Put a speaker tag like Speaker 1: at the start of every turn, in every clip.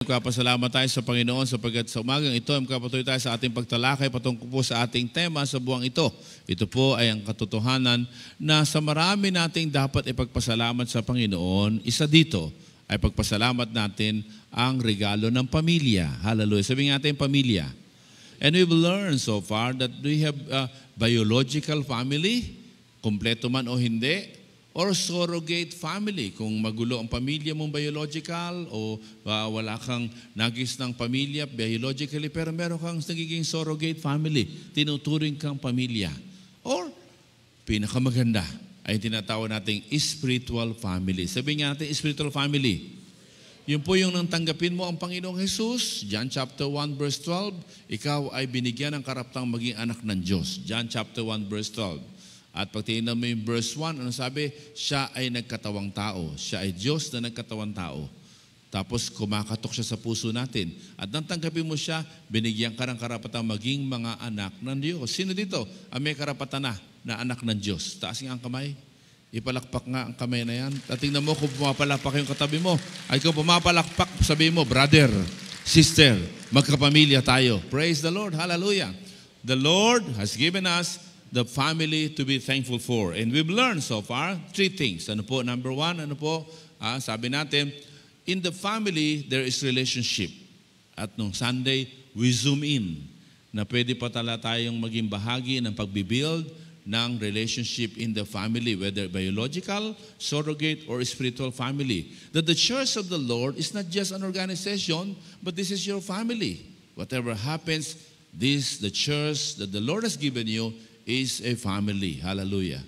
Speaker 1: Nagpapasalamat tayo sa Panginoon sapagkat sa umagang ito ay magpapatuloy tayo sa ating pagtalakay patungkol po sa ating tema sa buwang ito. Ito po ay ang katotohanan na sa marami nating dapat ipagpasalamat sa Panginoon. Isa dito ay pagpasalamat natin ang regalo ng pamilya. Hallelujah. Sabihin natin pamilya. And we've learned so far that we have a biological family, kompleto man o hindi, or surrogate family. Kung magulo ang pamilya mong biological o wala kang nagis ng pamilya biologically, pero meron kang nagiging surrogate family, tinuturing kang pamilya. Or, pinakamaganda, ay tinatawag nating spiritual family. Sabihin nga natin, spiritual family. Yun po yung nang tanggapin mo ang Panginoong Jesus. John chapter 1 verse 12, ikaw ay binigyan ng karapatang maging anak ng Diyos. John chapter 1 verse 12. At pag tingnan mo yung verse 1, ano sabi? Siya ay nagkatawang tao. Siya ay Diyos na nagkatawang tao. Tapos kumakatok siya sa puso natin. At nang tanggapin mo siya, binigyan ka ng karapatang maging mga anak ng Diyos. Sino dito ang may karapatan na anak ng Diyos? Taas nga ang kamay. Ipalakpak nga ang kamay na yan. At tingnan mo kung pumapalakpak yung katabi mo. Ay kung pumapalakpak, sabihin mo, brother, sister, magkapamilya tayo. Praise the Lord. Hallelujah. The Lord has given us the family to be thankful for. And we've learned so far 3 things. Ano po? Number 1, ano po? Sabi natin, in the family, there is relationship. At nung Sunday, we zoom in na pwede pa tala tayong maging bahagi ng pagbibuild ng relationship in the family, whether biological, surrogate, or spiritual family. That the church of the Lord is not just an organization, but this is your family. Whatever happens, the church that the Lord has given you is a family. Hallelujah.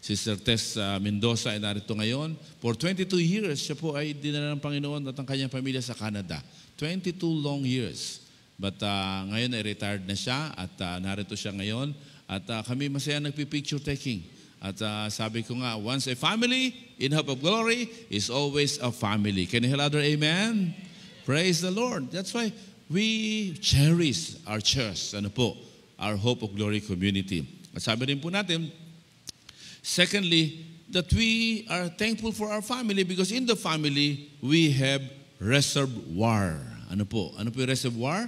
Speaker 1: Sister Tess Mendoza ay narito ngayon. For 22 years, siya po ay dinala ng Panginoon at ang kanyang pamilya sa Canada. 22 long years. But ngayon ay retired na siya at narito siya ngayon. At kami masaya nagpipicture taking. At sabi ko nga, once a family, in hope of glory, is always a family. Can you hear louder? Amen? Praise the Lord. That's why we cherish our church. Ano po? Our Hope of Glory community. At sabi rin po natin, secondly, that we are thankful for our family because in the family, we have reservoir. Ano po? Ano po yung reservoir?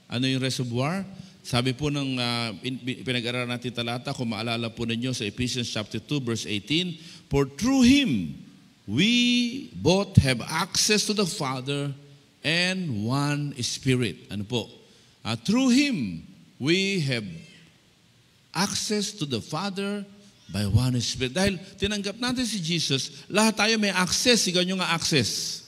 Speaker 1: Ano yung reservoir? Sabi po ng pinag-aralan natin talata, kung maalala po ninyo sa Ephesians chapter 2 verse 18, for through Him, we both have access to the Father and one Spirit. Ano po? Through Him, we have access to the Father by one Spirit. Dahil tinanggap natin si Jesus, lahat tayo may access. Ikaw nyo nga access.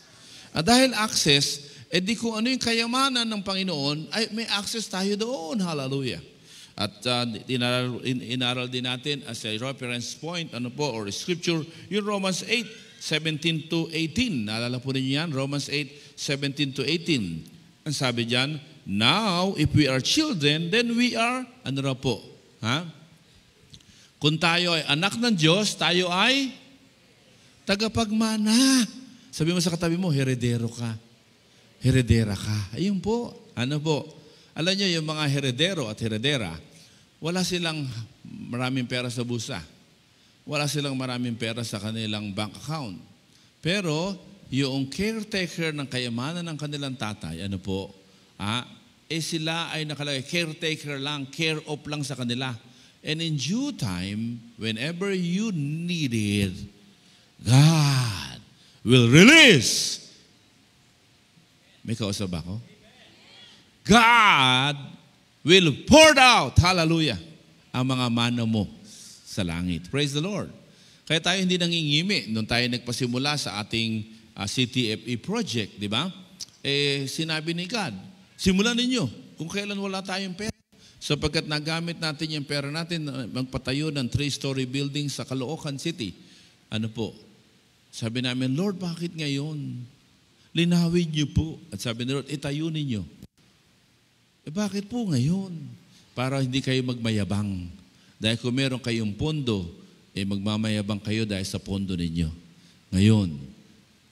Speaker 1: At dahil access, di kung ano yung kayamanan ng Panginoon, ay may access tayo doon. Hallelujah. At inaral din natin as a reference point, ano po, or scripture, yung Romans 8:17 to 18. Naalala po ninyo yan? Romans 8:17 to 18. Ang sabi dyan, now, if we are children, then we are, ano na po? Kung tayo ay anak ng Diyos, tayo ay tagapagmana. Sabi mo sa katabi mo, heredero ka. Heredera ka. Ayun po. Ano po? Alam nyo, yung mga heredero at heredera, wala silang maraming pera sa busa. Wala silang maraming pera sa kanilang bank account. Pero, yung caretaker ng kayamanan ng kanilang tatay, ano po? Sila ay nakalagay, caretaker lang, care of lang sa kanila. And in due time, whenever you need it, God will release. May kausap ba ako? God will pour out, hallelujah, ang mga mana mo sa langit. Praise the Lord. Kaya tayo hindi nangingimi nung tayo nagpasimula sa ating CTFE project, di ba? Sinabi ni God, simulan ninyo kung kailan wala tayong pera. Sapagkat nagamit natin yung pera natin magpatayo ng 3-story building sa Caloocan City. Ano po? Sabi namin, Lord, bakit ngayon? Linawin niyo po. At sabi ni Lord, itayo ninyo. Bakit po ngayon? Para hindi kayo magmayabang. Dahil kung meron kayong pondo, magmamayabang kayo dahil sa pondo ninyo. Ngayon,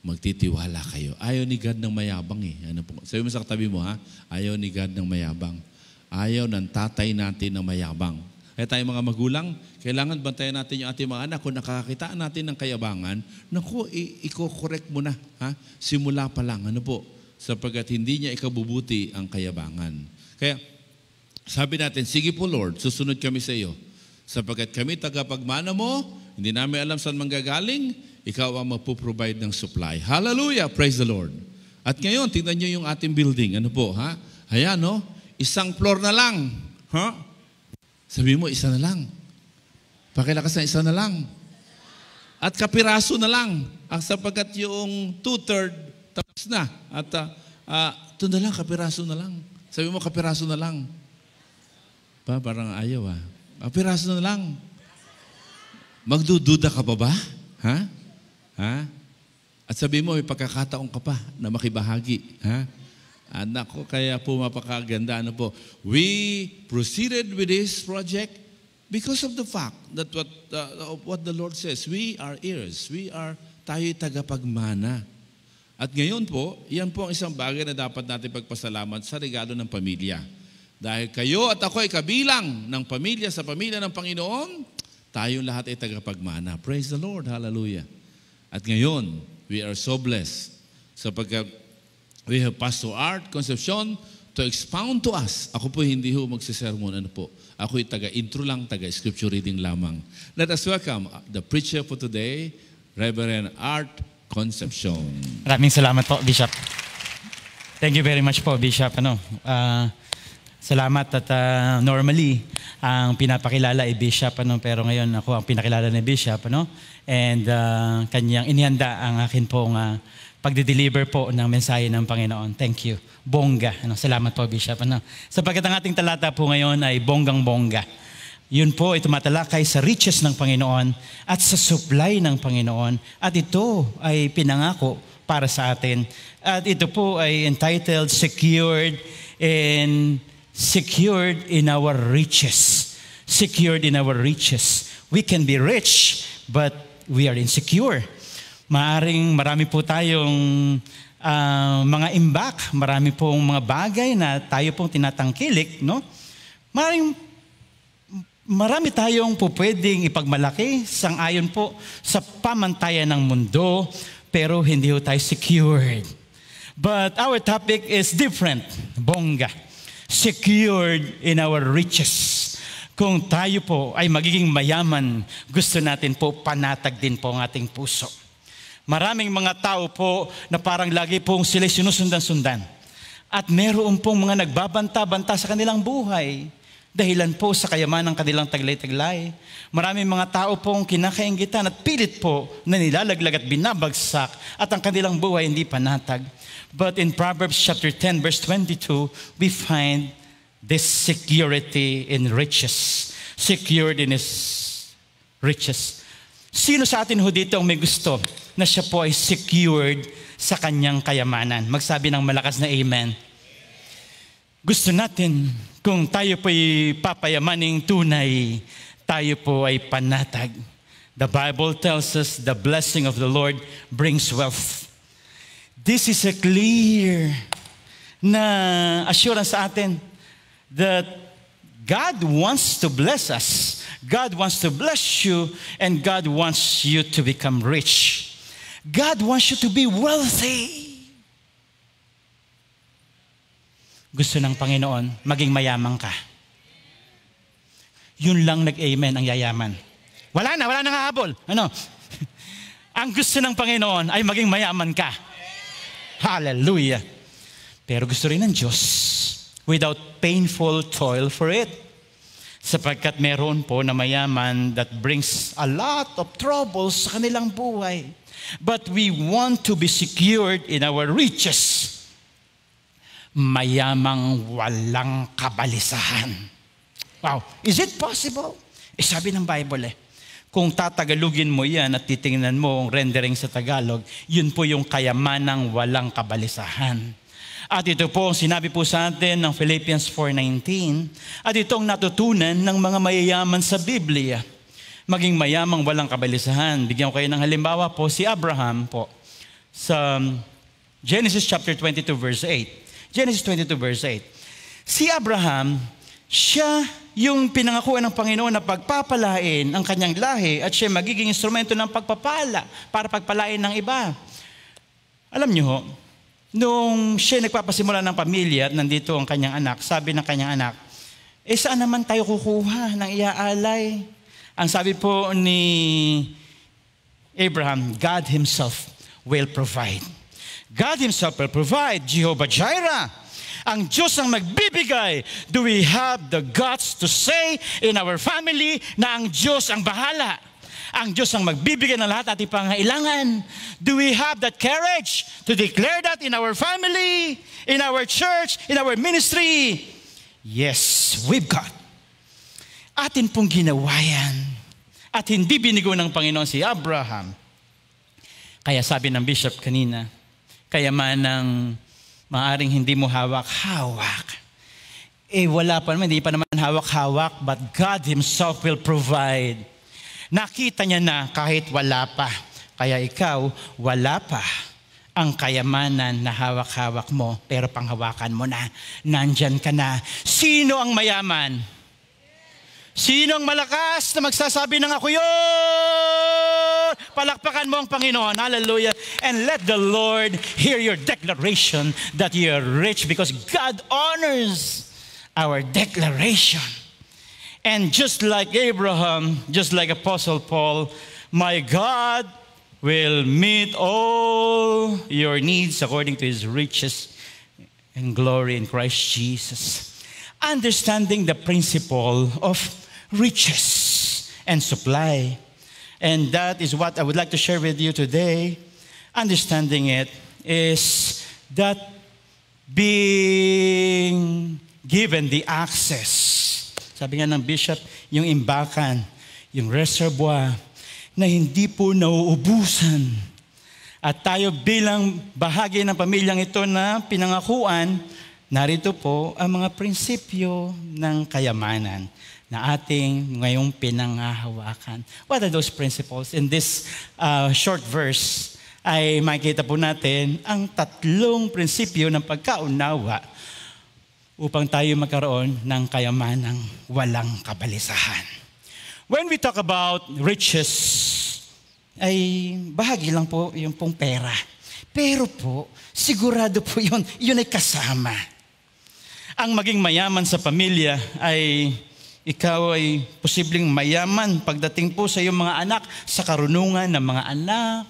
Speaker 1: magtitiwala kayo. Ayaw ni God ng mayabang Ano po? Sabi mo sa katabi mo, ayaw ni God ng mayabang. Ayaw ng tatay natin ng mayabang. Kaya tayo mga magulang, kailangan bantayan natin yung ating mga anak. Kung nakakakitaan natin ng kayabangan, naku, i-correct mo na. Simula pa lang. Ano po? sapagkat hindi niya ikabubuti ang kayabangan. Kaya sabi natin, sige po Lord, susunod kami sa iyo. Sapagkat kami tagapagmana mo, hindi namin alam saan manggagaling, ikaw ang magpo-provide ng supply. Hallelujah! Praise the Lord. At ngayon, tingnan niyo yung ating building. Ano po, ha? Ayan, no? Isang floor na lang. Ha? Sabi mo, isa na lang. Pakilakas na isa na lang. At kapiraso na lang. Ang sapagkat yung 2/3 tapos na. At ito na lang, kapiraso na lang. Sabi mo, kapiraso na lang. Parang ayaw kapiraso na lang. Magdududa ka pa ba? Ha? Ha? At sabi mo, may pagkakataon ka pa na makibahagi. Ha? Nako, kaya po mapakaganda. Ano po? We proceeded with this project because of the fact that what the Lord says, we are heirs. Tayo'y tagapagmana. At ngayon po, yan po ang isang bagay na dapat natin pagpasalamat sa regalo ng pamilya. Dahil kayo at ako ay kabilang ng pamilya sa pamilya ng Panginoon, tayong lahat ay tagapagmana. Praise the Lord. Hallelujah. At ngayon, we are so blessed sapagkat we have Pastor Art Concepcion to expound to us. Ako po hindi ho magsisermon. Ano po? Ako'y taga-intro lang, taga-scripture reading lamang. Let us welcome the preacher for today, Reverend Art Concepcion.
Speaker 2: Maraming salamat po, Bishop. Thank you very much po, Bishop. Salamat at normally, ang pinapakilala ay Bishop, pero ngayon ako ang pinakilala ni Bishop, and kanyang inihanda ang akin pong pagde-deliver po ng mensahe ng Panginoon. Thank you. Bongga. Salamat po, Bishop. Sapagkat ang ating talata po ngayon ay bonggang-bongga. Yun po ay tumatalakay sa riches ng Panginoon at sa supply ng Panginoon. At ito ay pinangako para sa atin. At ito po ay entitled Secured in our riches. Secured in our riches. We can be rich, but we are insecure. Marami po tayong mga imbak, marami pong mga bagay na tayo pong tinatangkilik, no? Marami tayong po pwedeng ipagmalaki sang-ayon po sa pamantayan ng mundo, pero hindi po tayo secured. But our topic is different, bongga. Secured in our riches. Kung tayo po ay magiging mayaman, gusto natin po panatag din po ang ating puso. Maraming mga tao po na parang lagi pong sila sinusundan-sundan. At meron pong mga nagbabanta-banta sa kanilang buhay. Dahilan po sa kayaman ng kanilang taglay-taglay. Maraming mga tao pong kinakainggitan at pilit po na nilalaglag at binabagsak at ang kanilang buhay hindi panatag. But in Proverbs chapter 10 verse 22, we find this security in riches. Secured in his riches. Sino sa atin ho dito ang may gusto na siya po ay secured sa kanyang kayamanan? Magsabi ng malakas na amen. Gusto natin kung tayo po ay papayamaning tunay, tayo po ay panatag. The Bible tells us the blessing of the Lord brings wealth. This is a clear na assurance sa atin that God wants to bless us. God wants to bless you and God wants you to become rich. God wants you to be wealthy. Gusto ng Panginoon, maging mayaman ka. Yun lang nag-amen ang yayaman. Wala na hahabol. Ang gusto ng Panginoon ay maging mayaman ka. Hallelujah. Pero gusto rin ng Diyos without painful toil for it. Sapagkat meron po na mayaman that brings a lot of troubles sa kanilang buhay. But we want to be secured in our riches. Mayamang walang kabalisahan. Wow, is it possible? Sabi ng Bible kung tatagalugin mo yan at titingnan mo ang rendering sa Tagalog, yun po yung kayamanang walang kabalisahan. At ito po ang sinabi po sa atin ng Philippians 4:19. At ito ang natutunan ng mga mayayaman sa Biblia. Maging mayamang walang kabalisahan. Bigyan ko kayo ng halimbawa po, si Abraham po. Sa Genesis chapter 22 verse 8. Genesis 22 verse 8. Si Abraham, siya yung pinangakuan ng Panginoon na pagpapalain ang kanyang lahi at siya magiging instrumento ng pagpapala para pagpalain ng iba. Alam niyo ho, nung siya nagpapasimula ng pamilya at nandito ang kanyang anak, sabi ng kanyang anak, saan naman tayo kukuha ng iaalay? Ang sabi po ni Abraham, God Himself will provide. God Himself will provide, Jehovah Jireh. Ang Diyos ang magbibigay. Do we have the guts to say in our family na ang Diyos ang bahala? Ang Diyos ang magbibigay ng lahat ating pangailangan. Do we have that courage to declare that in our family, in our church, in our ministry? Yes, we've got. Atin pong ginawa yan. At hindi binigo ng Panginoon si Abraham. Kaya sabi ng bishop kanina, kaya man ang maaring hindi mo hawak-hawak, wala pa naman, hindi pa naman hawak-hawak, but God Himself will provide. Nakita niya na kahit wala pa. Kaya ikaw, wala pa ang kayamanan na hawak-hawak mo, pero panghawakan mo na. Nandyan ka na. Sino ang mayaman? Sino ang malakas na magsasabi ng ako yun? Palakpakan mo ang Panginoon. Hallelujah. And let the Lord hear your declaration that you are rich because God honors our declaration. And just like Abraham, just like Apostle Paul, my God will meet all your needs according to His riches and glory in Christ Jesus. Understanding the principle of riches and supply. And that is what I would like to share with you today. Understanding it is that being given the access, sabi nga ng bishop, yung imbakan, yung reservoir, na hindi po nauubusan. At tayo bilang bahagi ng pamilyang ito na pinangakuan, narito po ang mga prinsipyo ng kayamanan na ating ngayong pinanghahawakan. What are those principles? In this short verse, ay makikita po natin ang tatlong prinsipyo ng pagkaunawa upang tayo magkaroon ng kayamanang walang kabalisahan. When we talk about riches, ay bahagi lang po yung pong pera. Pero po, sigurado po yun ay kasama. Ang maging mayaman sa pamilya ay ikaw ay posibleng mayaman pagdating po sa iyong mga anak, sa karunungan ng mga anak,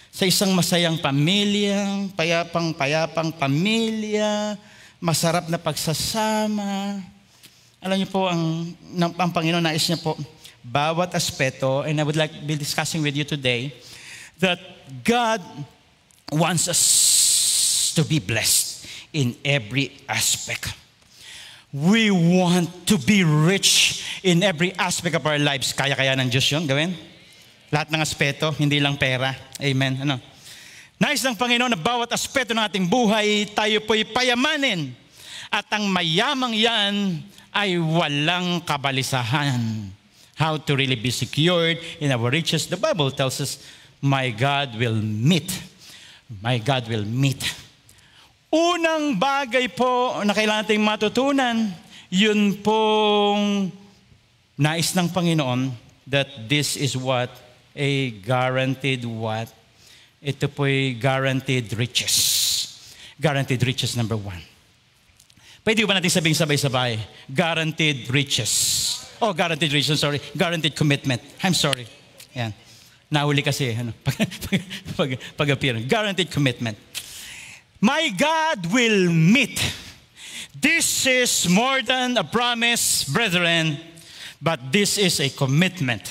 Speaker 2: sa isang masayang pamilya, payapang pamilya, masarap na pagsasama. Alam niyo po, ang Panginoon nais niya po, bawat aspeto, and I would like to be discussing with you today, that God wants us to be blessed in every aspect. We want to be rich in every aspect of our lives. Kaya ng Diyos yun gawin? Lahat ng aspeto, hindi lang pera. Amen. Nais ng Panginoon na bawat aspeto ng ating buhay, tayo po'y payamanin. At ang mayamang yan ay walang kabalisahan. How to really be secured in our riches. The Bible tells us, my God will meet. My God will meet. Unang bagay po na kailangan nating matutunan, yun pong nais ng Panginoon, that this is what? A guaranteed what? Ito po'y guaranteed riches. Guaranteed riches number 1. Pwede ba natin sabing sabay-sabay? Guaranteed riches. Guaranteed riches, sorry. Guaranteed commitment. I'm sorry. Yan. Nahuli kasi, pag-appear. Guaranteed commitment. My God will meet. This is more than a promise, brethren, but this is a commitment.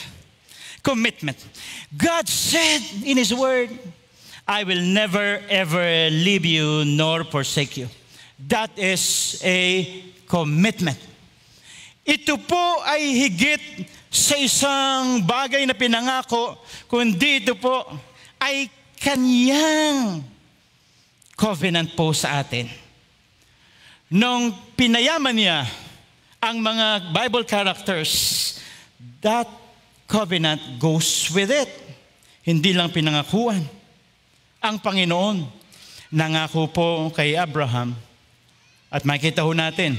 Speaker 2: Commitment. God said in His Word, I will never ever leave you nor forsake you. That is a commitment. Ito po ay higit sa isang bagay na pinangako, kundi ito po ay Kanyang covenant po sa atin. Nung pinayaman niya ang mga Bible characters, that covenant goes with it. Hindi lang pinangakuan. Ang Panginoon, nangako po kay Abraham, at makikita ho natin,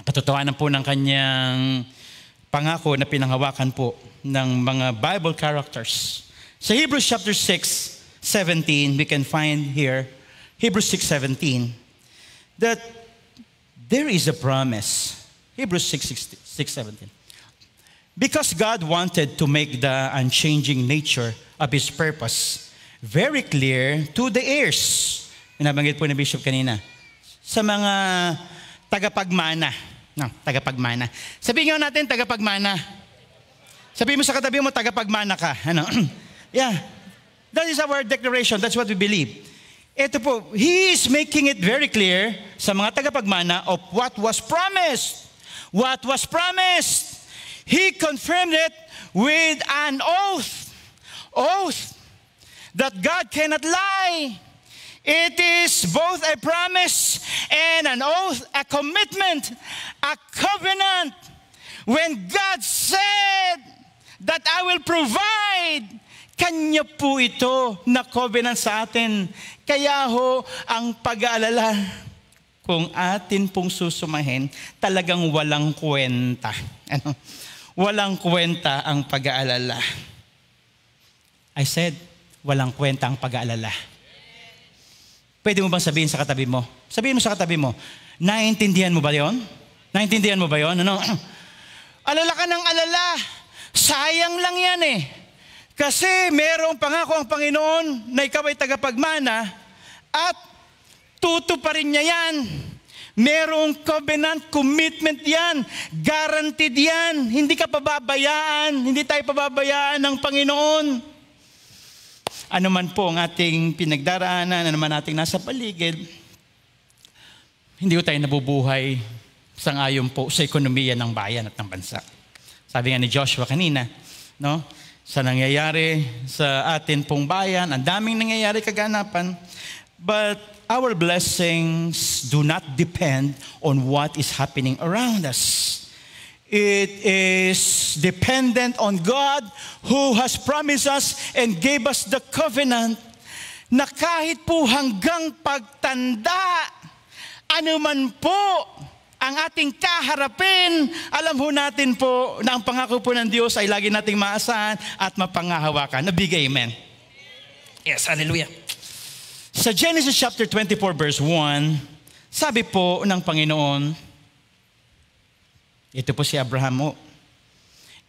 Speaker 2: katotohanan po ng kanyang pangako na pinanghawakan po ng mga Bible characters. Sa Hebrews chapter 6:17, we can find here, Hebrews 6:17, that there is a promise. Hebrews 6:17. Because God wanted to make the unchanging nature of His purpose very clear to the heirs. Binabanggit po ni Bishop kanina. Sa mga tagapagmana. No, tagapagmana. Sabihin nga natin, tagapagmana. Sabihin mo sa katabi mo, tagapagmana ka. Ano? Yeah. That is our declaration. That's what we believe. Ito po, He is making it very clear sa mga tagapagmana of what was promised. What was promised. He confirmed it with an oath. Oath that God cannot lie. It is both a promise and an oath, a commitment, a covenant. When God said that I will provide, Kanya po ito na covenant sa atin. Kaya ho, ang pag-aalala, kung atin pong susumahin, talagang walang kwenta. Ano? Walang kwenta ang pag-aalala. I said, walang kwenta ang pag-aalala. Pwede mo bang sabihin sa katabi mo? Sabihin mo sa katabi mo, naiintindihan mo ba yon? Naiintindihan mo ba yon? Ano? Alala ka ng alala. Sayang lang yan eh. Kasi merong pangako ang Panginoon na ikaw ay tagapagmana at tutuparin niya yan. Merong covenant, commitment yan. Guaranteed yan. Hindi ka pababayaan. Hindi tayo pababayaan ng Panginoon. Ano man po ang ating pinagdaraanan, ano man ating nasa paligid, hindi ko tayo nabubuhay sangayon po sa ekonomiya ng bayan at ng bansa. Sabi nga ni Joshua kanina, no? Sa nangyayari sa atin pong bayan, ang daming nangyayari kaganapan, but our blessings do not depend on what is happening around us. It is dependent on God who has promised us and gave us the covenant na kahit po hanggang pagtanda, anuman po ang ating kaharapin, alam ho natin po na ang pangako po ng Diyos ay lagi nating maasahan at mapangahawakan. Nabigay, amen. Yes, hallelujah. Sa Genesis chapter 24 verse 1, sabi po ng Panginoon, ito po si Abraham.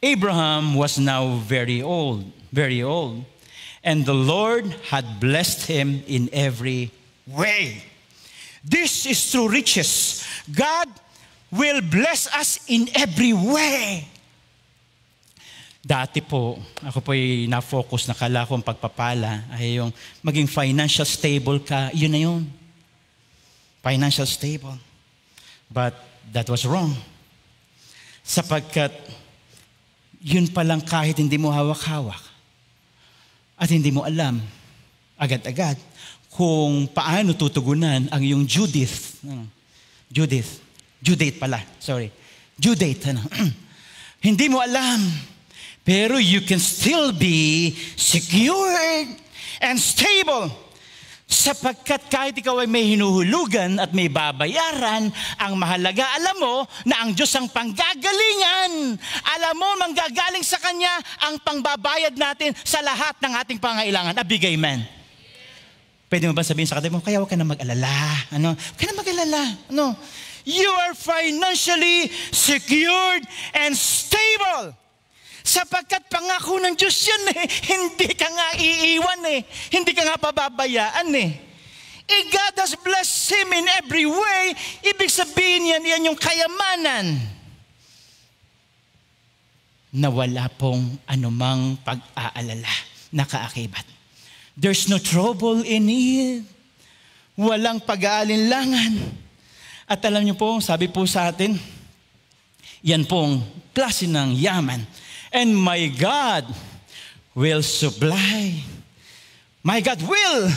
Speaker 2: Abraham was now very old, and the Lord had blessed him in every way. This is true riches. God will bless us in every way. Dati po, ako po ay na-focus na kala kong pagpapala ay yung maging financial stable ka, yun na yun. Financial stable. But that was wrong. Sapagkat yun palang kahit hindi mo hawak-hawak at hindi mo alam agad-agad kung paano tutugunan ang iyong due date pala. Hindi mo alam. Pero you can still be secured and stable. Sapagkat kahit ikaw ay may hinuhulugan at may babayaran, ang mahalaga, alam mo na ang Diyos ang panggagalingan. Alam mo, manggagaling sa Kanya ang pangbabayad natin sa lahat ng ating pangailangan. Abigay, man. Pwede mo ba sabihin sa katabi mo, kaya huwag ka na mag-alala. Huwag ka na mag-alala. You are financially secured and stable. Sapagkat pangako ng Diyos yan eh. Hindi ka nga iiwan eh. Hindi ka nga pababayaan eh. God has blessed him in every way. Ibig sabihin yan yung kayamanan. Na wala pong anumang pag-aalala na kaakibat. There's no trouble in it. Walang pag-aalinlangan. At alam niyo po, sabi po sa atin, yan pong klase ng yaman. And my God will supply. My God will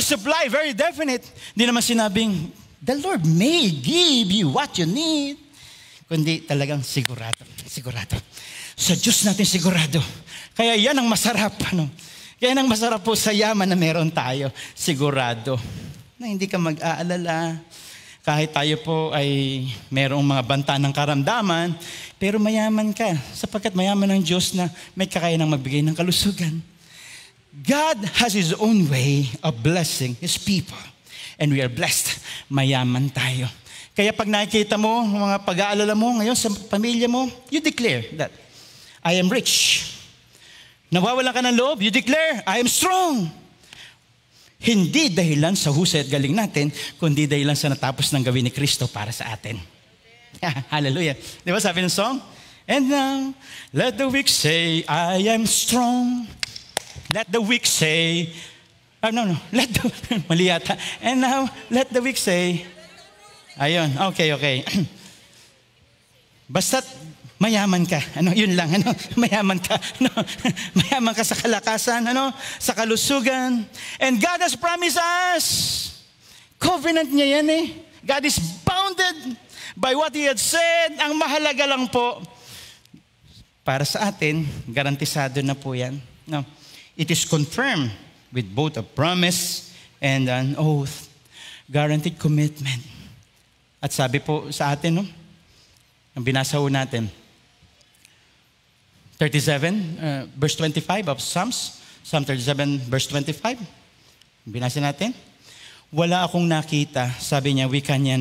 Speaker 2: supply, very definite. Hindi naman sinabing, the Lord may give you what you need. Kundi talagang sigurado. Sa Diyos natin sigurado. Kaya yan ang masarap. Kaya ang masarap po sa yaman na meron tayo. Sigurado. Na hindi ka mag-aalala. Kahit tayo po ay merong mga banta ng karamdaman, pero mayaman ka, sapagkat mayaman ang Diyos na may kakayanang magbigay ng kalusugan. God has His own way of blessing His people. And we are blessed. Mayaman tayo. Kaya pag nakikita mo, mga pag-aalala mo ngayon sa pamilya mo, you declare that, I am rich. Nawawalan ka ng loob, you declare, I am strong. Hindi dahilan sa husay at galing natin, kundi dahilan sa natapos ng gawin ni Kristo para sa atin. Hallelujah. Di ba sabi ng song? And now, let the weak say, I am strong. Let the weak say, mali yata. And now, let the weak say, ayun, okay. Basta't mayaman ka. Yun lang. Mayaman ka. Mayaman ka sa kalakasan, sa kalusugan. And God has promised us. Covenant niya yan eh. God is bounded by what He had said. Ang mahalaga lang po, para sa atin, garantisado na po yan. No. It is confirmed with both a promise and an oath. Guaranteed commitment. At sabi po sa atin, ang binasa ho natin, 37, verse 25 of Psalms. Psalm 37, verse 25. Binasa natin. Wala akong nakita, sabi niya, wika niya,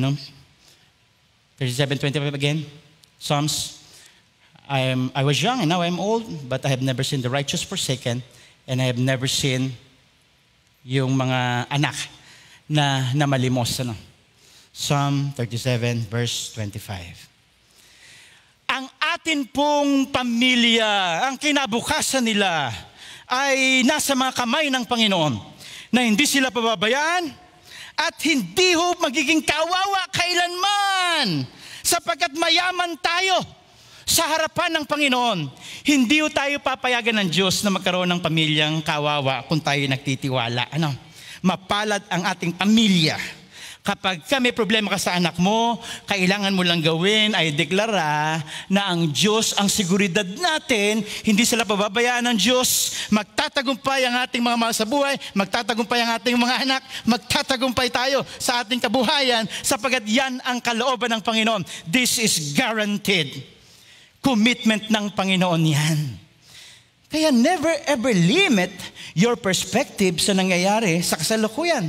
Speaker 2: 37:25 again. Psalms, I was young and now I'm old, but I have never seen the righteous forsaken, and I have never seen yung mga anak na malimos. Psalm 37, verse 25. Ang atin pong pamilya, ang kinabukasan nila ay nasa mga kamay ng Panginoon na hindi sila pababayaan at hindi ho magiging kawawa kailanman sapagkat mayaman tayo sa harapan ng Panginoon. Hindi ho tayo papayagan ng Diyos na magkaroon ng pamilyang kawawa kung tayo nagtitiwala. Mapalad ang ating pamilya. Kapag may problema ka sa anak mo, kailangan mo lang gawin ay deklara na ang Diyos ang seguridad natin, hindi sila pababayaan ng Diyos, magtatagumpay ang ating mga mahal sa buhay, magtatagumpay ang ating mga anak, magtatagumpay tayo sa ating kabuhayan sapagkat yan ang kalooban ng Panginoon. This is guaranteed. Commitment ng Panginoon yan. Kaya never ever limit your perspective sa nangyayari sa kasalukuyan.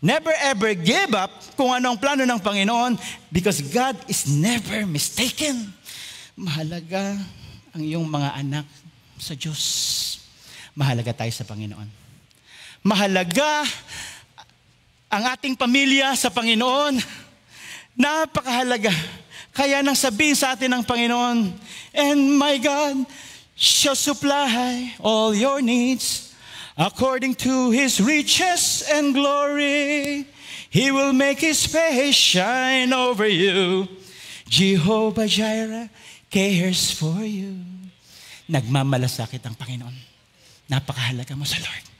Speaker 2: Never ever give up kung ano ang plano ng Panginoon because God is never mistaken. Mahalaga ang iyong mga anak sa Diyos. Mahalaga tayo sa Panginoon. Mahalaga ang ating pamilya sa Panginoon. Napakahalaga. Kaya nang sabihin sa atin ng Panginoon, and my God shall supply all your needs according to His riches and glory. He will make His face shine over you. Jehovah Jireh cares for you. Nagmamalasakit ang Panginoon. Napakahalaga mo sa Lord.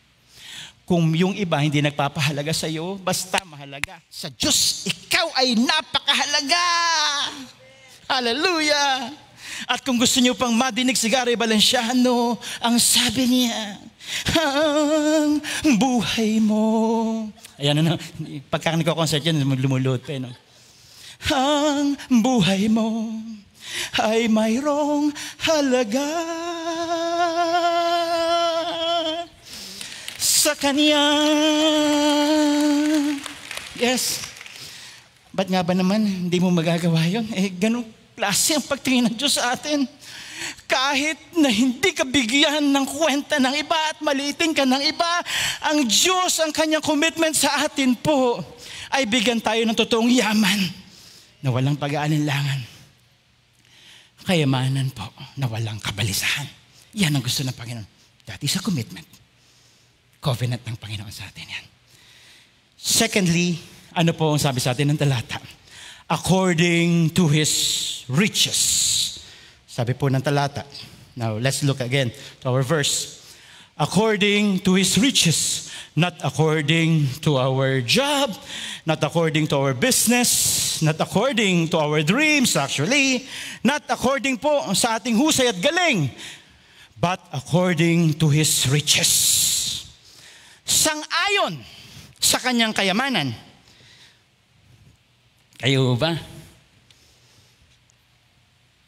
Speaker 2: Kung yung iba hindi nagpapahalaga sa iyo, basta mahalaga sa Diyos, ikaw ay napakahalaga. Hallelujah! At kung gusto niyo pang madinig si Gary Valenciano, ang sabi niya, ang buhay mo. Ayan, pagka nagko-concert yan, lumulot pa. Ang buhay mo ay mayroong halaga sa Kanya. Yes. Ba't nga ba naman hindi mo magagawa yun? Ganun klase ang pagtingin ng Diyos sa atin. Kahit na hindi ka bigyan ng kwenta ng iba at maliitin ka ng iba, ang Diyos, ang Kanyang commitment sa atin po ay bigyan tayo ng totoong yaman na walang pag-aalinlangan. Kayamanan po na walang kabalisahan. Yan ang gusto ng Panginoon. That is a commitment. Covenant ng Panginoon sa atin yan. Secondly, ano po ang sabi sa atin ng talata? According to His riches. Sabi po ng talata. Now, let's look again to our verse. According to His riches, not according to our job, not according to our business, not according to our dreams actually, not according po sa ating husay at galing, but according to His riches. Sang-ayon sa Kanyang kayamanan. Kayo ba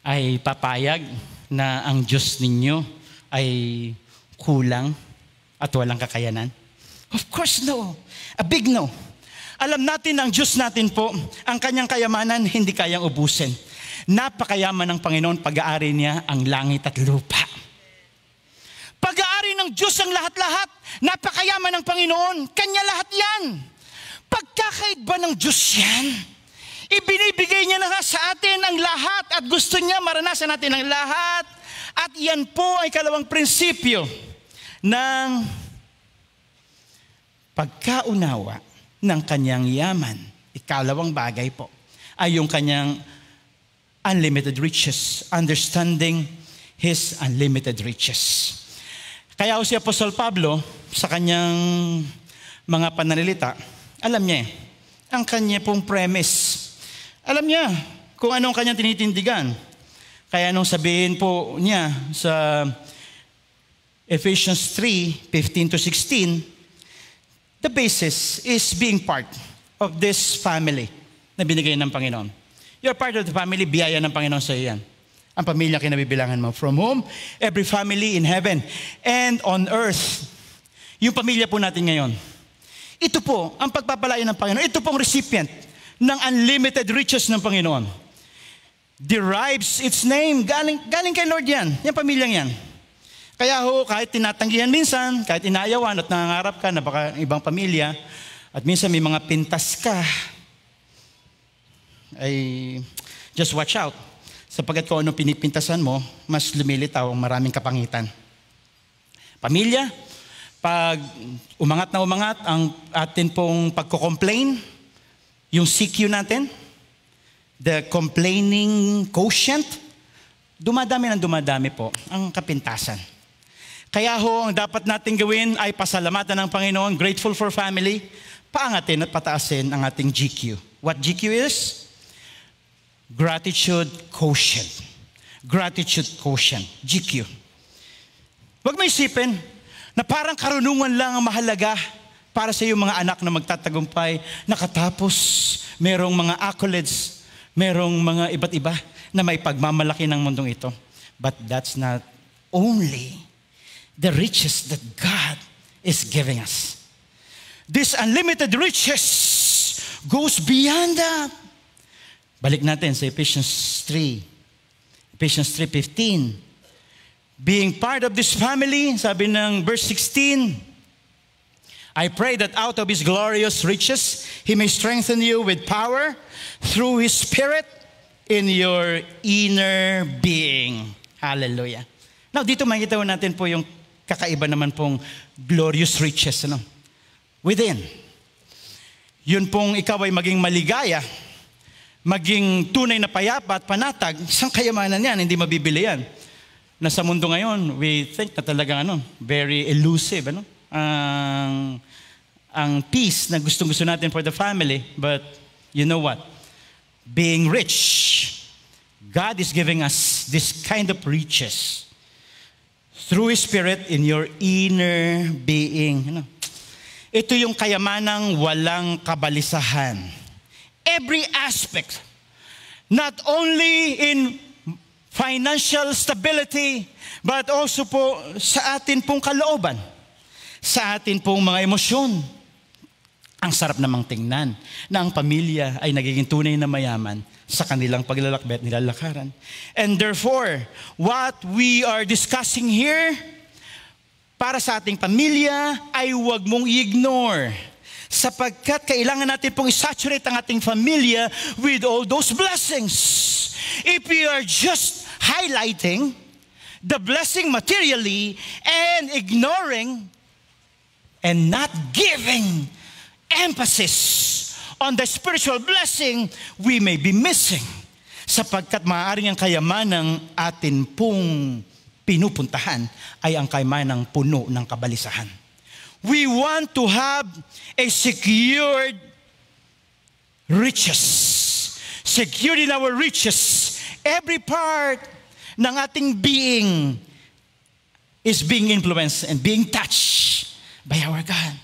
Speaker 2: ay papayag na ang Diyos ninyo ay kulang at walang kakayanan? Of course no. A big no. Alam natin ang Diyos natin po, ang kanyang kayamanan hindi kayang ubusin. Napakayaman ng Panginoon, pag-aari niya ang langit at lupa. Pag-aari ng Diyos ang lahat-lahat, napakayaman ng Panginoon, kanya lahat yan. Pagkakait ba ng Diyos yan? Ibinibigay niya na nga sa atin ang lahat at gusto niya maranasan natin ang lahat. At yan po ay kalawang prinsipyo ng pagkaunawa ng kanyang yaman. Ikalawang bagay po ay yung kanyang unlimited riches, understanding His unlimited riches. Kaya si Apostol Pablo sa kanyang mga pananalita, alam niya ang kanya pong premise. Alam niya kung anong kanyang tinitindigan. Kaya anong sabihin po niya sa Ephesians 3:15-16, the basis is being part of this family na binigay ng Panginoon. You're part of the family, biyaya ng Panginoon sa iyo yan. Ang pamilya kinabibilangan mo. From whom? Every family in heaven and on earth. Yung pamilya po natin ngayon. Ito po ang pagpapalain ng Panginoon. Ito pong recipient ng unlimited riches ng Panginoon. Derives its name. Galing kay Lord yan. Yung pamilyang yan. Kaya ho, kahit tinatanggihan minsan, kahit inaayawan at nangangarap ka na baka ibang pamilya, at minsan may mga pintas ka, ay just watch out. Sapagkat kung anong pinipintasan mo, mas lumilitaw ang maraming kapangitan. Pamilya, pag umangat na umangat ang atin pong pagko-complain, yung CQ natin, the complaining quotient, dumadami po ang kapintasan. Kaya ho, ang dapat natin gawin ay pasalamatan ng Panginoon, grateful for family, paangatin at pataasin ang ating GQ. What GQ is? Gratitude quotient. Gratitude quotient, GQ. Huwag mo isipin na parang karunungan lang ang mahalaga para sa iyong mga anak na magtatagumpay, nakatapos, merong mga accolades, merong mga iba't iba na may pagmamalaki ng mundong ito. But that's not only the riches that God is giving us. This unlimited riches goes beyond that. Balik natin sa Ephesians 3:15. Being part of this family, sabi ng verse 16, I pray that out of His glorious riches, He may strengthen you with power through His Spirit in your inner being. Hallelujah. Now, dito makikita natin po yung kakaiba naman pong glorious riches. Within. Yun pong ikaw ay maging maligaya, maging tunay na payapa at panatag, isang kayamanan yan, hindi mabibili yan. Na sa mundo ngayon, we think na talagang very elusive, ang peace na gustong-gusto natin for the family. But you know what? Being rich, God is giving us this kind of riches through His Spirit in your inner being. Ito yung kayamanang walang kabalisahan. Every aspect, not only in financial stability, but also po sa atin pong kalooban, sa atin pong mga emosyon. Ang sarap namang tingnan na ang pamilya ay nagiging tunay na mayaman sa kanilang paglalakbay at nilalakaran. And therefore, what we are discussing here para sa ating pamilya ay huwag mong i-ignore. Sapagkat kailangan natin pong isaturate ang ating pamilya with all those blessings. If we are just highlighting the blessing materially and ignoring and not giving emphasis on the spiritual blessing, we may be missing. Sapagkat maaaring ang kayamanang atin pong pinupuntahan ay ang kayamanang puno ng kabalisahan. We want to have a secured riches. Secured in our riches. Every part ng ating being is being influenced and being touched by our God.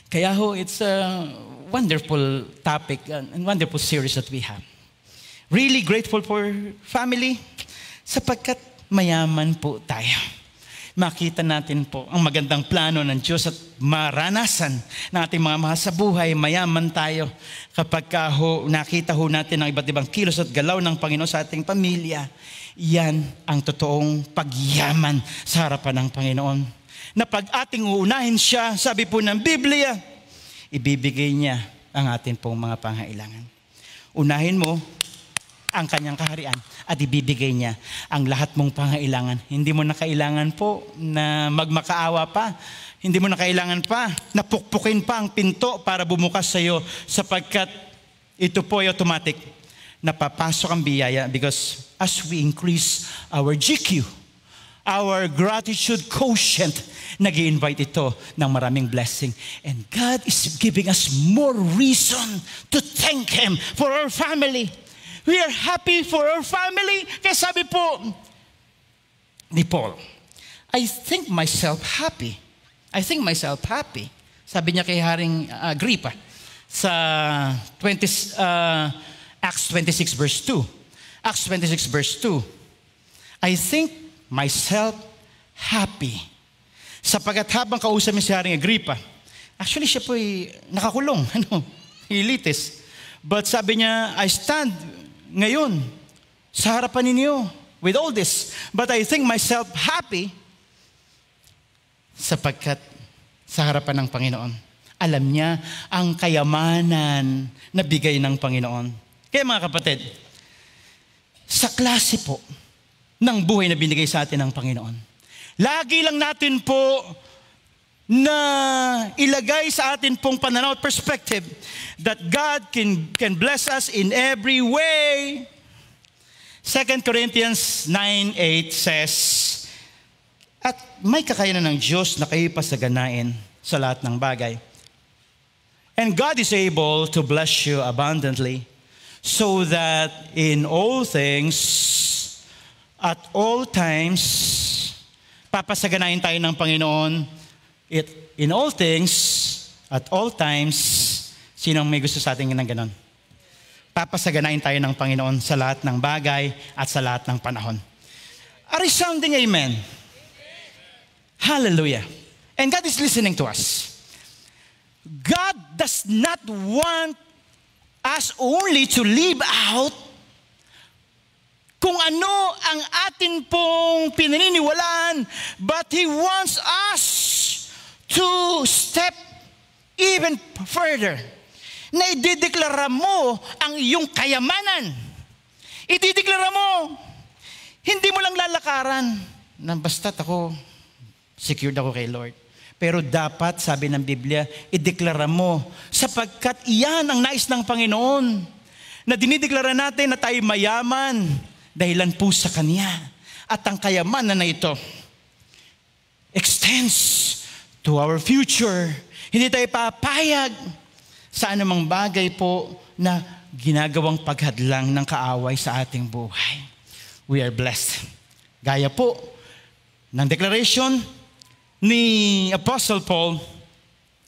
Speaker 2: Kaya ho, it's a wonderful topic and wonderful series that we have. Really grateful for family sapagkat mayaman po tayo. makita natin po ang magandang plano ng Diyos at maranasan ng ating mga mahal sa buhay, mayaman tayo kapag nakita natin ang iba't ibang kilos at galaw ng Panginoon sa ating pamilya. Yan ang totoong pagyaman sa harapan ng Panginoon. Na pag ating uunahin siya, sabi po ng Biblia, ibibigay niya ang ating pong mga pangailangan. Unahin mo ang kanyang kaharian at ibibigay niya ang lahat mong pangailangan. Hindi mo na kailangan po na magmakaawa pa. Hindi mo na kailangan pa na pukpukin pa ang pinto para bumukas sa iyo sapagkat ito po ay automatic. Napapasok ang biyaya because as we increase our GQ, our gratitude quotient, nag-i-invite ito ng maraming blessing. And God is giving us more reason to thank Him for our family. We are happy for our family. Kaya sabi po ni Paul, I think myself happy. I think myself happy. Sabi niya kay Haring Agrippa sa Acts 26 verse 2. Acts 26 verse 2. I think myself happy. Sapagkat habang kausap niya si Haring Agrippa, actually siya po ay nakakulong, ilitis. But sabi niya, I stand ngayon sa harapan ninyo with all this. But I think myself happy sapagkat sa harapan ng Panginoon. Alam niya ang kayamanan na bigay ng Panginoon. Kaya mga kapatid, sa klase po ng buhay na binigay sa atin ng Panginoon, lagi lang natin po na ilagay sa atin pong pananaw at perspective that God can bless us in every way. 2 Corinthians 9:8 says, at may kakayanan ng Diyos na kayo pasaganain sa lahat ng bagay. And God is able to bless you abundantly so that in all things, at all times, papasaganain tayo ng Panginoon. In all things, at all times, sinong may gusto sa atin ng ganon? Papasaganain tayo ng Panginoon sa lahat ng bagay at sa lahat ng panahon. A resounding amen. Hallelujah. And God is listening to us. God does not want us only to live out kung ano ang atin pong pinaniniwalaan, but He wants us to step even further. Na idideklara mo ang iyong kayamanan. Idideklara mo. Hindi mo lang lalakaran na basta't ako, secured ako kay Lord. Pero dapat, sabi ng Biblia, ideklara mo sapagkat iyan ang nais ng Panginoon. Na dinideklara natin na tayo mayaman dahilan po sa Kanya. At ang kayamanan na ito extends to our future. Hindi tayo papayag sa anumang bagay po na ginagawang paghadlang ng kaaway sa ating buhay. We are blessed. Gaya po ng declaration ni Apostle Paul,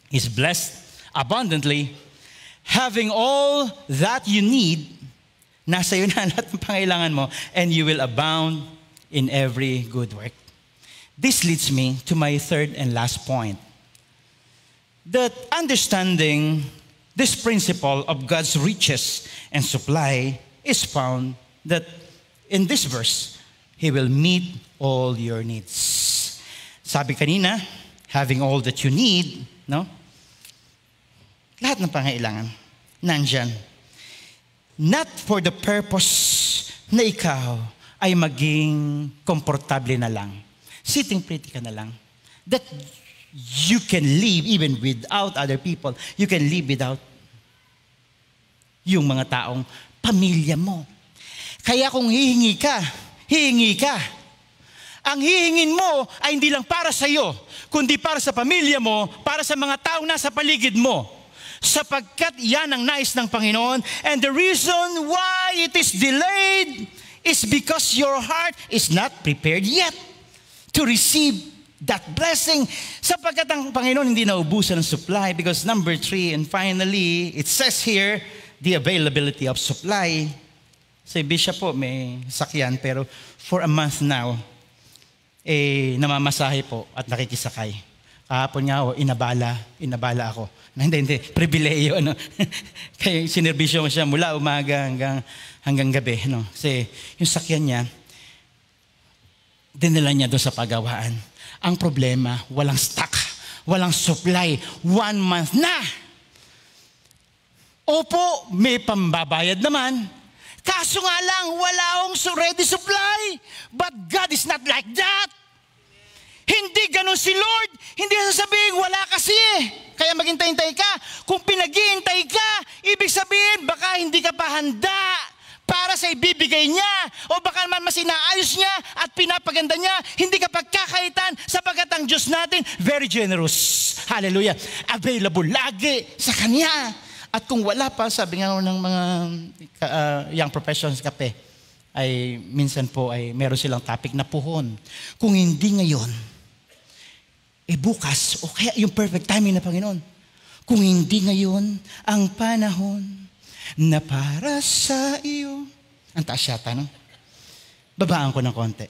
Speaker 2: is blessed abundantly, having all that you need, nasa iyo na lahat ng pangailangan mo, and you will abound in every good work. This leads me to my third and last point. That understanding this principle of God's riches and supply is found that in this verse, He will meet all your needs. Sabi kanina, having all that you need, no? Lahat ng pangailangan, nandyan. Not for the purpose na ikaw ay maging komportable na lang. Sitting pretty ka na lang. That you can live even without other people. You can live without yung mga taong pamilya mo. Kaya kung hihingi ka, ang hihingin mo ay hindi lang para sa iyo, kundi para sa pamilya mo, para sa mga taong nasa paligid mo. Sapagkat yan ang nais ng Panginoon. And the reason why it is delayed is because your heart is not prepared yet to receive that blessing. Sapagkat ang Panginoon hindi naubusan ng supply. Because number 3, and finally, it says here, the availability of supply. Si Bishop po may sakyan, pero for a month now, namamasahe po at nakikisakay. Kahapon nga, inabala ako. Hindi, pribileyo. Ano? Kaya sinerbisyo ko siya mula umaga hanggang gabi. No? Kasi yung sakyan niya, dinala niya doon sa pagawaan. Ang problema, walang stock, walang supply. 1 month na. Opo, may pambabayad naman. Kaso nga lang, wala akong ready supply. But God is not like that. Hindi ganun si Lord. Hindi sasabihin, wala kasi kaya maghintay-hintay ka. Kung pinag-iintay ka, ibig sabihin, baka hindi ka pa handa para sa ibibigay niya. O baka naman mas inaayos niya at pinapaganda niya. Hindi ka pagkakaitan sapagkat ang Diyos natin, very generous. Hallelujah. Available lagi sa Kanya. At kung wala pa, sabi nga ng mga young professionals kape, ay minsan po ay meron silang topic na puhon. Kung hindi ngayon, bukas, o kaya yung perfect timing na Panginoon. Kung hindi ngayon, ang panahon na para sa iyo. Ang taas yata, no? Babaan ko ng konti.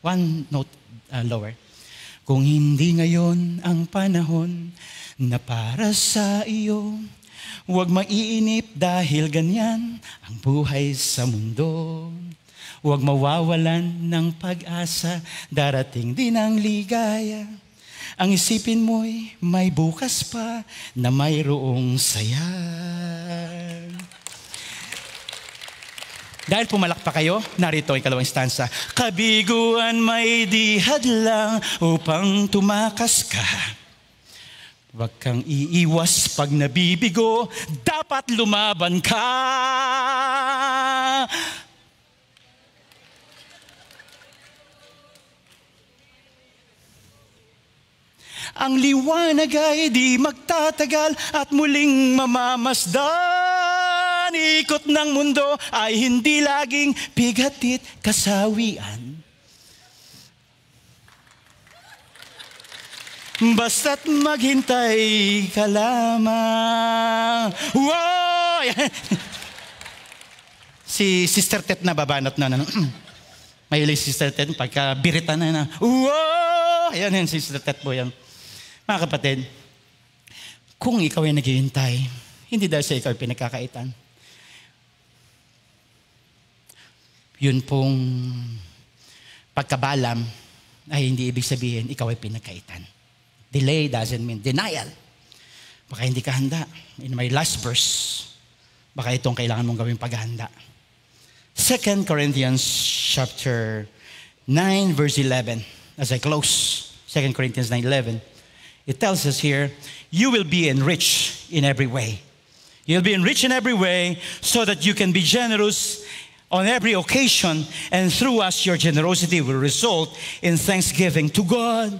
Speaker 2: 1 note lower. Kung hindi ngayon ang panahon na para sa iyo, huwag maiinip dahil ganyan ang buhay sa mundo. Huwag mawawalan ng pag-asa, darating din ang ligaya. Ang isipin mo'y may bukas pa na mayroong saya. Dahil pumalakpak kayo, narito ang ikalawang stanza. Kabiguan may di hadlang upang tumakas ka. Huwag kang iiwas pag nabibigo, dapat lumaban ka. Ang liwanag ay di magtatagal at muling mamamasdan. Ikot ng mundo ay hindi laging bigatit kasawian. Basta't maghintay ka lamang. Wow! Si Sister Tet na babanat na. Mahilig si Sister Tet pagka biritan na. Wow! Ayan si Sister Tet po yan. Mga kapatid, kung ikaw ay naghihintay, hindi dahil sa ikaw ay pinagkakaitan. Yun pong pagkabalam ay hindi ibig sabihin ikaw ay pinagkaitan. Delay doesn't mean denial. Baka hindi ka handa. In my last verse, baka itong kailangan mong gawing paghahanda. 2 Corinthians chapter 9 verse 11. As I close, 2 Corinthians 9:11. It tells us here, you will be enriched in every way. You'll be enriched in every way so that you can be generous on every occasion, and through us, your generosity will result in thanksgiving to God.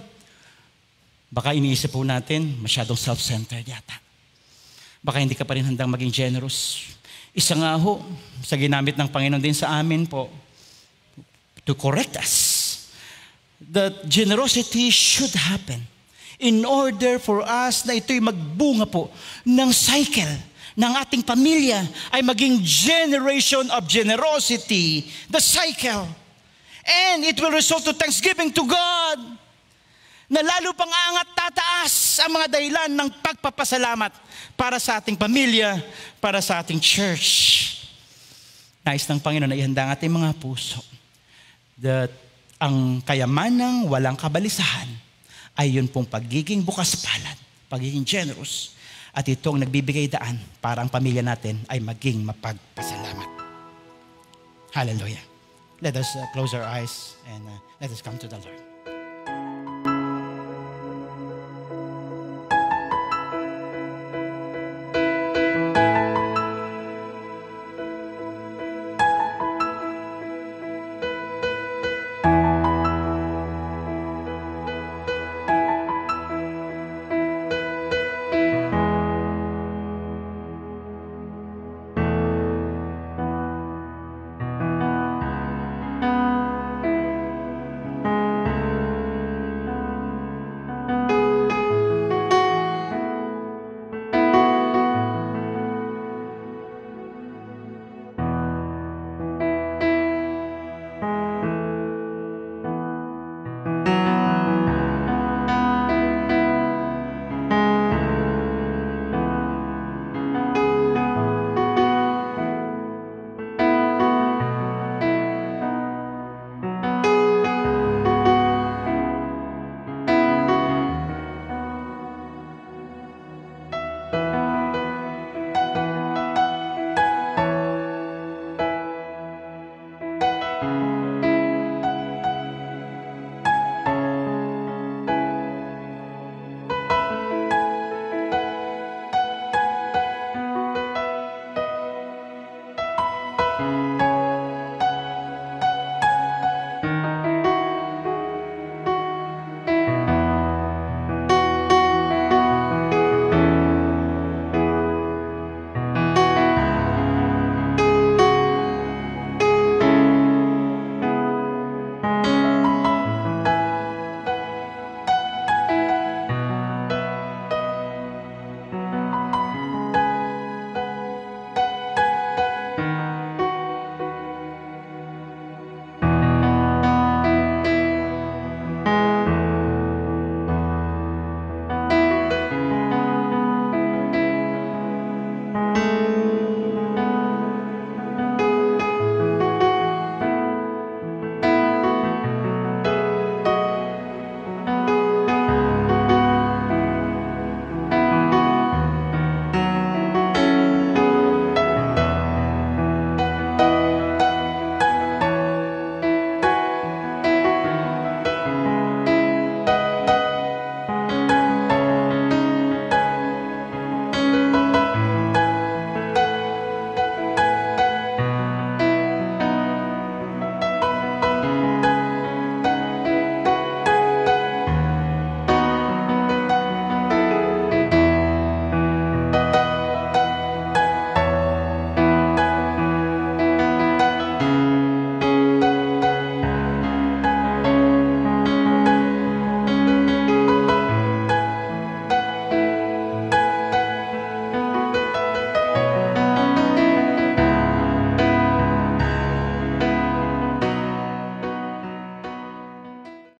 Speaker 2: Baka iniisip po natin, masyadong self-centered yata. Baka hindi ka pa rin handang maging generous. Isa nga ho, sa ginamit ng Panginoon din sa amin po, to correct us, that generosity should happen in order for us na ito'y magbunga po ng cycle ng ating pamilya ay maging generation of generosity, the cycle. And it will result to thanksgiving to God na lalo pang angat tataas ang mga dahilan ng pagpapasalamat para sa ating pamilya, para sa ating church. Nais ng Panginoon na ihanda ang ating mga puso that ang kayamanang walang kabalisahan ay yun pong pagiging bukas palad, pagiging generous. At ito ang nagbibigay daan para ang pamilya natin ay maging mapagpasalamat. Hallelujah. Let us close our eyes and let us come to the Lord.